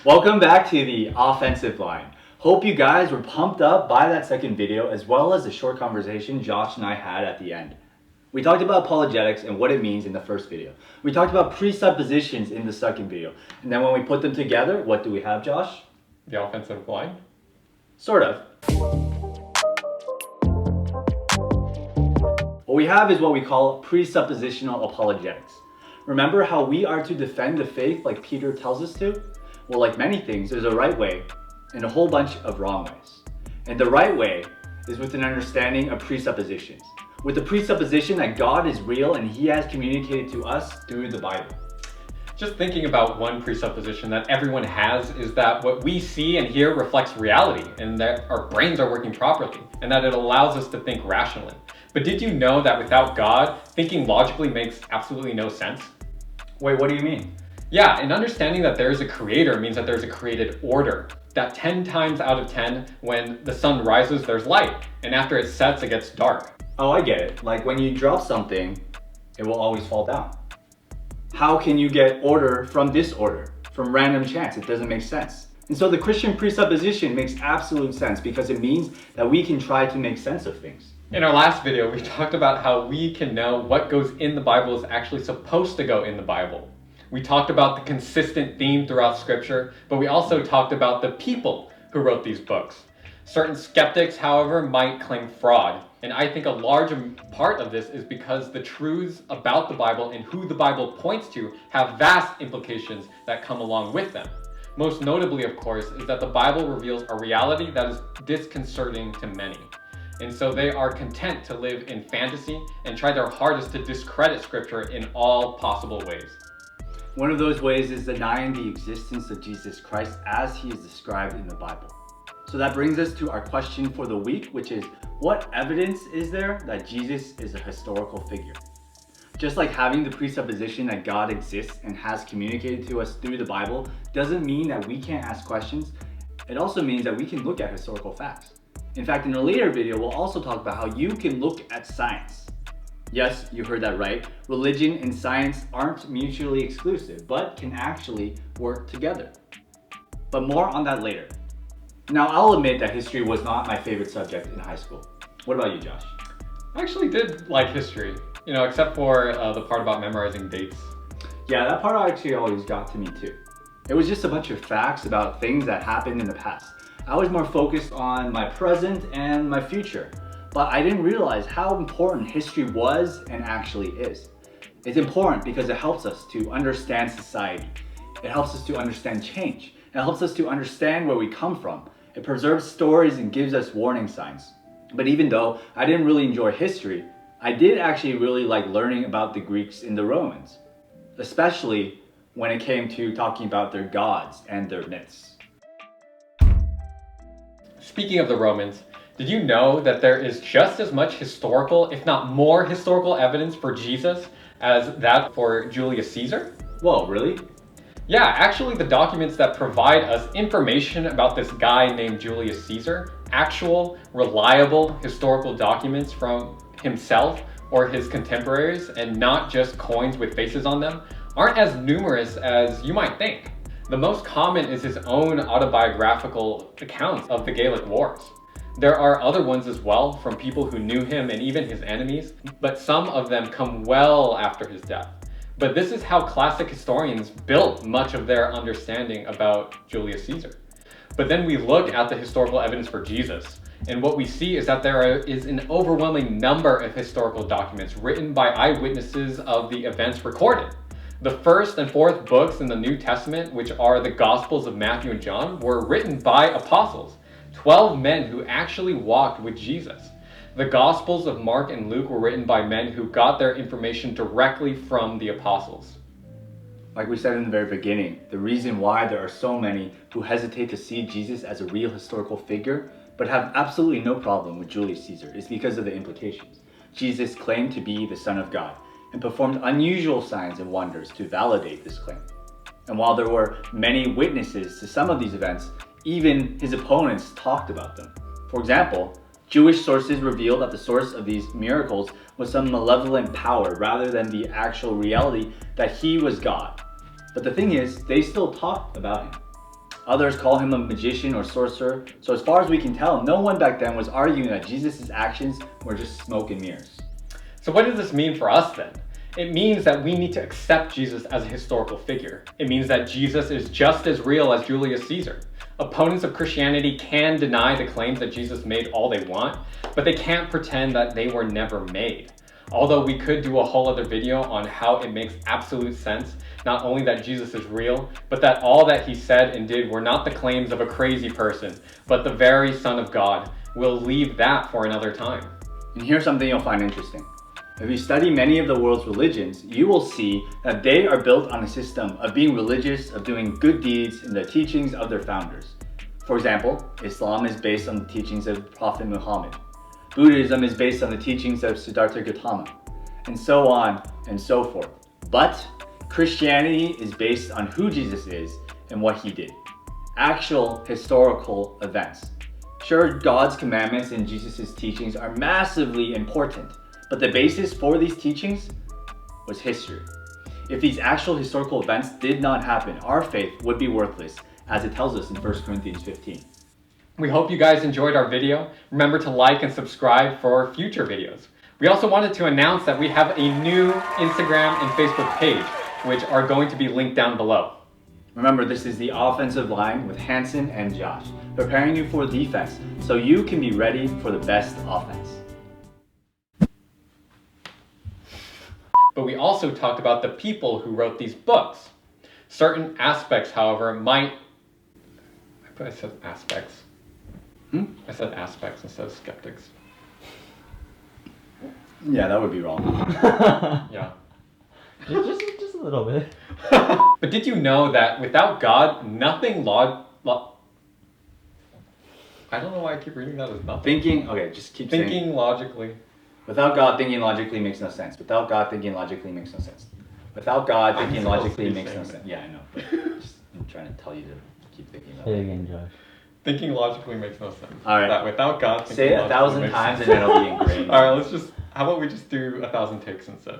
Welcome back to the offensive line. Hope you guys were pumped up by that second video as well as the short conversation Josh and I had at the end. We talked about apologetics and what it means in the first video. We talked about presuppositions in the second video. And then when we put them together, what do we have, Josh? The offensive line? Sort of. What we have is what we call presuppositional apologetics. Remember how we are to defend the faith like Peter tells us to? Well, like many things, there's a right way and a whole bunch of wrong ways. And the right way is with an understanding of presuppositions. With the presupposition that God is real and He has communicated to us through the Bible. Just thinking about one presupposition that everyone has is that what we see and hear reflects reality and that our brains are working properly and that it allows us to think rationally. But did you know that without God, thinking logically makes absolutely no sense? Wait, what do you mean? Yeah, and understanding that there is a creator means that there's a created order. That 10 times out of 10, when the sun rises, there's light. And after it sets, it gets dark. Oh, I get it. Like when you drop something, it will always fall down. How can you get order from disorder, from random chance? It doesn't make sense. And so the Christian presupposition makes absolute sense because it means that we can try to make sense of things. In our last video, we talked about how we can know what goes in the Bible is actually supposed to go in the Bible. We talked about the consistent theme throughout Scripture, but we also talked about the people who wrote these books. Certain skeptics, however, might claim fraud. And I think a large part of this is because the truths about the Bible and who the Bible points to have vast implications that come along with them. Most notably, of course, is that the Bible reveals a reality that is disconcerting to many. And so they are content to live in fantasy and try their hardest to discredit Scripture in all possible ways. One of those ways is denying the existence of Jesus Christ as He is described in the Bible. So that brings us to our question for the week, which is, what evidence is there that Jesus is a historical figure? Just like having the presupposition that God exists and has communicated to us through the Bible doesn't mean that we can't ask questions. It also means that we can look at historical facts. In fact, in a later video, we'll also talk about how you can look at science. Yes, you heard that right. Religion and science aren't mutually exclusive, but can actually work together. But more on that later. Now, I'll admit that history was not my favorite subject in high school. What about you, Josh? I actually did like history, except for the part about memorizing dates. Yeah, that part actually always got to me too. It was just a bunch of facts about things that happened in the past. I was more focused on my present and my future. But I didn't realize how important history was and actually is. It's important because it helps us to understand society. It helps us to understand change. It helps us to understand where we come from. It preserves stories and gives us warning signs. But even though I didn't really enjoy history, I did actually really like learning about the Greeks and the Romans, especially when it came to talking about their gods and their myths. Speaking of the Romans, did you know that there is just as much historical, if not more historical evidence for Jesus as that for Julius Caesar? Whoa, really? Yeah, actually the documents that provide us information about this guy named Julius Caesar, actual, reliable historical documents from himself or his contemporaries, and not just coins with faces on them, aren't as numerous as you might think. The most common is his own autobiographical accounts of the Gallic Wars. There are other ones as well from people who knew him and even his enemies, but some of them come well after his death. But this is how classic historians built much of their understanding about Julius Caesar. But then we look at the historical evidence for Jesus, and what we see is that there is an overwhelming number of historical documents written by eyewitnesses of the events recorded. The first and fourth books in the New Testament, which are the Gospels of Matthew and John, were written by apostles. 12 men who actually walked with Jesus. The Gospels of Mark and Luke were written by men who got their information directly from the apostles. Like we said in the very beginning, the reason why there are so many who hesitate to see Jesus as a real historical figure, but have absolutely no problem with Julius Caesar, is because of the implications. Jesus claimed to be the Son of God and performed unusual signs and wonders to validate this claim. And while there were many witnesses to some of these events, even his opponents talked about them. For example, Jewish sources reveal that the source of these miracles was some malevolent power rather than the actual reality that he was God. But the thing is, they still talked about him. Others call him a magician or sorcerer. So as far as we can tell, no one back then was arguing that Jesus' actions were just smoke and mirrors. So what does this mean for us then? It means that we need to accept Jesus as a historical figure. It means that Jesus is just as real as Julius Caesar. Opponents of Christianity can deny the claims that Jesus made all they want, but they can't pretend that they were never made. Although we could do a whole other video on how it makes absolute sense, not only that Jesus is real, but that all that he said and did were not the claims of a crazy person, but the very Son of God. We'll leave that for another time. And here's something you'll find interesting. If you study many of the world's religions, you will see that they are built on a system of being religious, of doing good deeds, and the teachings of their founders. For example, Islam is based on the teachings of Prophet Muhammad. Buddhism is based on the teachings of Siddhartha Gautama, and so on and so forth. But Christianity is based on who Jesus is and what he did. Actual historical events. Sure, God's commandments and Jesus' teachings are massively important, but the basis for these teachings was history. If these actual historical events did not happen, our faith would be worthless, as it tells us in 1 Corinthians 15. We hope you guys enjoyed our video. Remember to like and subscribe for future videos. We also wanted to announce that we have a new Instagram and Facebook page, which are going to be linked down below. Remember, this is the offensive line with Hanson and Josh, preparing you for defense so you can be ready for the best offense. But we also talked about the people who wrote these books. Certain aspects, however, might... I said aspects. I said aspects instead of skeptics. Yeah, that would be wrong. Yeah. Just a little bit. But did you know that without God, nothing I don't know why I keep reading that as nothing. Okay, just keep saying. Thinking logically. Without God, thinking logically makes no sense. Without God, thinking logically makes no sense. Without God, thinking logically makes no sense. Yeah, I know. But I'm trying to tell you to keep thinking about Say it it. again, Josh. Thinking logically makes no sense. All right. That without God, Say it 1,000 times and then it'll be ingrained. All right, how about we just do 1,000 takes instead?